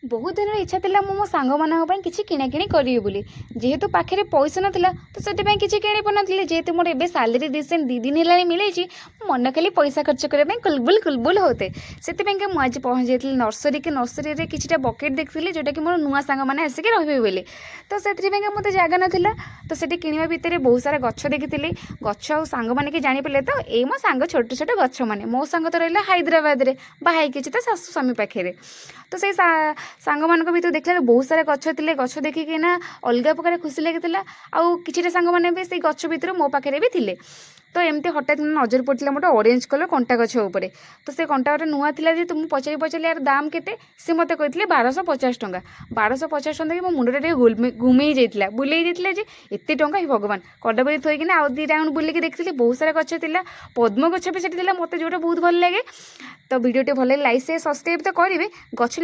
बहुत दिन इच्छा था मो सांग किसी किणाकिणी करी बोली जेहेतु पाखे पैसा नाला तो से किसी किणी पारे जेहेतु मोर ए सालेरी रिसेंट 2 दिन है मिले मन खाली पैसा खर्च करने कुलबुल कुलबुल होते से मुझे पहुँच जाती नर्सरी के नर्सरी किसी बकेट देखी जोटा कि मोर नुआ सांग मैंने आसिक रे बोली तो से मत जगह नाला तो से किणवा भितर बहुत सारा गछ देखी गछ सांग मैंने कि जापारे तो ये मो सांग छोट छोट गछ मैंने मो सांग तो रहा हैदराबाद में बाहर तो शाशु स्वामी पाखे तो से सांग मान भर देखला बहुत सारा गछ थे गछ देखिकी ना अलग प्रकार खुशी लगी आउ कि सांग मैंने भी से गछ भर मो पाखे भी थे तो एमती हठात नजर पड़ा मोटे ऑरेंज कलर कंटा गछ उपर तो से कंटा गोटे नुआ था तो मुझे पचारि यार दाम केते से मत कहते 1250 टंका 1250 टंका कि मो मुंडा टे घूमे जाता बुले जाता जे एत टाँग ही भगवान कड़बी थोकिना आउ 2 राउंड बुलिकी देखी बहुत सारा गछ था पद्म गछ भी से मत जोटा बहुत भल लगे तो वीडियो भल लगे लाइक शेयर सब्सक्राइब तो करेंगे गछ